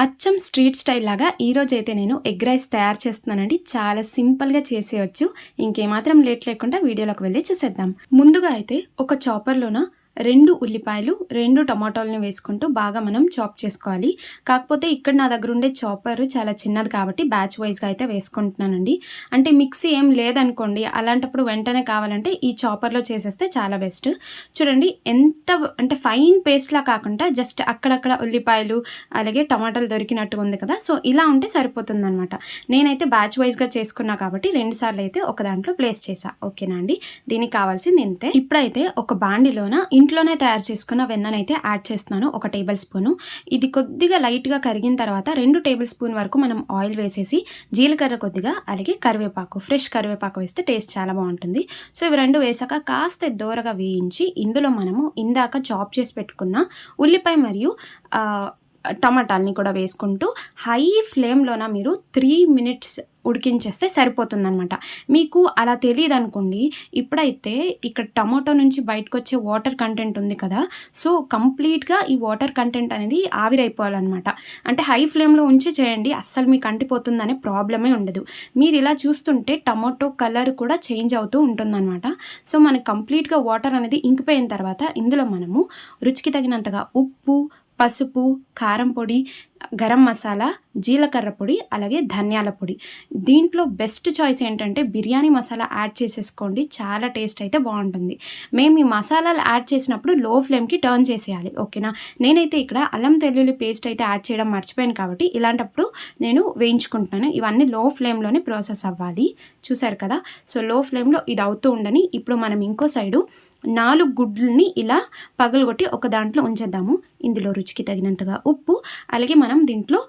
అచ్చం street style లాగా ఈరోజైతే నేను ఎగ్ రైస్ తయారు చేస్తున్నానండి. చాలా సింపుల్గా చేసేయచ్చు. ఇంకేమాత్రం లేట్ లేకుండా వీడియోలోకి వెళ్ళి చూసేద్దాం. ముందుగా అయితే ఒక చాపర్లోన 2 ఉల్లిపాయలు 2 టమాటాలని వేసుకుంటూ బాగా మనం చాప్ చేసుకోవాలి. కాకపోతే ఇక్కడ నా దగ్గర ఉండే చాపర్ చాలా చిన్నది కాబట్టి బ్యాచ్ వైజ్గా అయితే వేసుకుంటున్నానండి. అంటే మిక్సీ ఏం లేదనుకోండి, అలాంటప్పుడు వెంటనే కావాలంటే ఈ చాపర్లో చేసేస్తే చాలా బెస్ట్. చూడండి ఎంత అంటే ఫైన్ పేస్ట్లా కాకుండా జస్ట్ అక్కడక్కడ ఉల్లిపాయలు అలాగే టమాటాలు దొరికినట్టుగా ఉంది కదా, సో ఇలా ఉంటే సరిపోతుంది అనమాట. నేనైతే బ్యాచ్ వైజ్గా చేసుకున్నా కాబట్టి 2 సార్లు అయితే ఒక దాంట్లో ప్లేస్ చేసా. ఓకేనా అండి, దీనికి కావాల్సింది ఇంతే. ఇప్పుడైతే ఒక బాండిలోన ఇంట్లోనే తయారు చేసుకున్న వెన్ననైతే యాడ్ చేస్తున్నాను, 1 టేబుల్ స్పూను. ఇది కొద్దిగా లైట్గా కరిగిన తర్వాత 2 టేబుల్ స్పూన్ వరకు మనం ఆయిల్ వేసేసి జీలకర్ర కొద్దిగా అలాగే కరివేపాకు, ఫ్రెష్ కరివేపాకు వేస్తే టేస్ట్ చాలా బాగుంటుంది. సో ఇవి 2 వేసాక కాస్త దూరగా వేయించి ఇందులో మనము ఇందాక చాప్ చేసి పెట్టుకున్న ఉల్లిపాయ మరియు టమాటాలని కూడా వేసుకుంటూ హై ఫ్లేమ్లోన మీరు 3 మినిట్స్ ఉడికించేస్తే సరిపోతుందన్నమాట. మీకు అలా తెలియదు అనుకోండి, ఇప్పుడైతే ఇక్కడ టమాటో నుంచి బయటకు వచ్చే వాటర్ కంటెంట్ ఉంది కదా, సో కంప్లీట్గా ఈ వాటర్ కంటెంట్ అనేది ఆవిరైపోవాలన్నమాట. అంటే హై ఫ్లేమ్లో ఉంచి చేయండి, అస్సలు మీకు అంటిపోతుందనే ప్రాబ్లమే ఉండదు. మీరు ఇలా చూస్తుంటే టమాటో కలర్ కూడా చేంజ్ అవుతూ ఉంటుందన్నమాట. సో మనకి కంప్లీట్గా వాటర్ అనేది ఇంకిపోయిన తర్వాత ఇందులో మనము రుచికి తగినంతగా ఉప్పు, పసుపు, కారం పొడి, గరం మసాలా, జీలకర్ర పొడి అలాగే ధనియాల పొడి. దీంట్లో బెస్ట్ చాయిస్ ఏంటంటే బిర్యానీ మసాలా యాడ్ చేసేసుకోండి, చాలా టేస్ట్ అయితే బాగుంటుంది. మేము ఈ మసాలాలు యాడ్ చేసినప్పుడు లో ఫ్లేమ్కి టర్న్ చేసేయాలి. ఓకేనా, నేనైతే ఇక్కడ అల్లం వెల్లుల్లి పేస్ట్ అయితే యాడ్ చేయడం మర్చిపోయాను కాబట్టి ఇలాంటప్పుడు నేను వేయించుకుంటున్నాను. ఇవన్నీ లో ఫ్లేమ్లోనే ప్రాసెస్ అవ్వాలి. చూసారు కదా, సో లో ఫ్లేమ్లో ఇది అవుతూ ఉండని ఇప్పుడు మనం ఇంకో సైడు 4 గుడ్లని ఇలా పగలగొట్టి ఒక దాంట్లో ఉంచేద్దాము. ఇందులో రుచికి తగినంతగా ఉప్పు అలాగే మనం దీంట్లో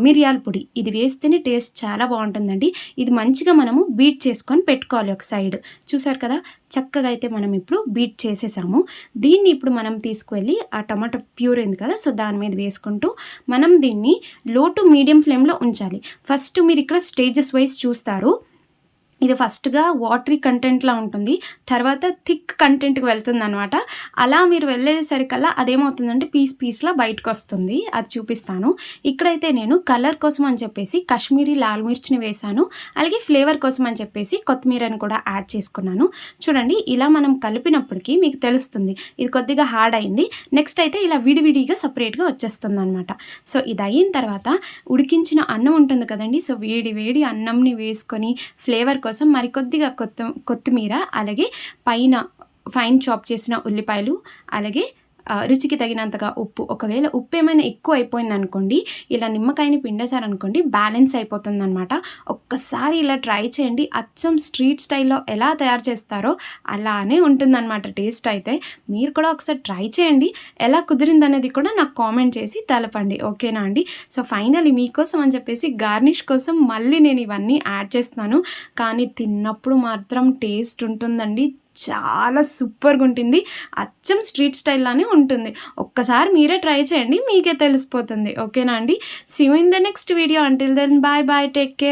మిరియాల పొడి, ఇది వేస్తేనే టేస్ట్ చాలా బాగుంటుందండి. ఇది మంచిగా మనము బీట్ చేసుకొని పెట్టుకోవాలి ఒక సైడ్. చూసారు కదా, చక్కగా అయితే మనం ఇప్పుడు బీట్ చేసేసాము. దీన్ని ఇప్పుడు మనం తీసుకువెళ్ళి ఆ టమాటో ప్యూర్ అయింది కదా, సో దాని మీద వేసుకుంటూ మనం దీన్ని లో టు మీడియం ఫ్లేమ్లో ఉంచాలి. ఫస్ట్ మీరు ఇక్కడ స్టేజెస్ వైజ్ చూస్తారు. ఇది ఫస్ట్గా వాటరీ కంటెంట్లా ఉంటుంది, తర్వాత థిక్ కంటెంట్కి వెళ్తుంది అనమాట. అలా మీరు వెళ్ళేసరికల్లా అదేమవుతుందంటే పీస్లా బయటకు వస్తుంది, అది చూపిస్తాను. ఇక్కడైతే నేను కలర్ కోసం అని చెప్పేసి కాశ్మీరీ లాల్ మిర్చిని వేసాను, అలాగే ఫ్లేవర్ కోసం అని చెప్పేసి కొత్తిమీరని కూడా యాడ్ చేసుకున్నాను. చూడండి, ఇలా మనం కలిపినప్పటికీ మీకు తెలుస్తుంది ఇది కొద్దిగా హార్డ్ అయింది. నెక్స్ట్ అయితే ఇలా విడివిడిగా సపరేట్గా వచ్చేస్తుంది అనమాట. సో ఇది అయిన తర్వాత ఉడికించిన అన్నం ఉంటుంది కదండి, సో వేడి అన్నంని వేసుకొని ఫ్లేవర్ కోసం మరి కొద్దిగా కొత్తిమీర అలాగే పైన ఫైన్ చాప్ చేసిన ఉల్లిపాయలు అలాగే రుచికి తగినంతగా ఉప్పు. ఒకవేళ ఉప్పు ఏమైనా ఎక్కువ అయిపోయింది అనుకోండి, ఇలా నిమ్మకాయని పిండేశారనుకోండి బ్యాలెన్స్ అయిపోతుంది అనమాట. ఒక్కసారి ఇలా ట్రై చేయండి, అచ్చం స్ట్రీట్ స్టైల్లో ఎలా తయారు చేస్తారో అలానే ఉంటుందన్నమాట టేస్ట్ అయితే. మీరు కూడా ఒకసారి ట్రై చేయండి, ఎలా కుదిరిందనేది కూడా నాకు కామెంట్ చేసి తెలపండి. ఓకేనా అండి. సో ఫైనల్లీ మీకోసం అని చెప్పేసి గార్నిష్ కోసం మళ్ళీ నేను ఇవన్నీ యాడ్ చేస్తున్నాను, కానీ తిన్నప్పుడు మాత్రం టేస్ట్ ఉంటుందండి, చాలా సూపర్గా ఉంటుంది. అచ్చం స్ట్రీట్ స్టైల్లానే ఉంటుంది. ఒక్కసారి మీరే ట్రై చేయండి, మీకే తెలిసిపోతుంది. ఓకేనా అండి. See you in the next video. Until then bye, take care.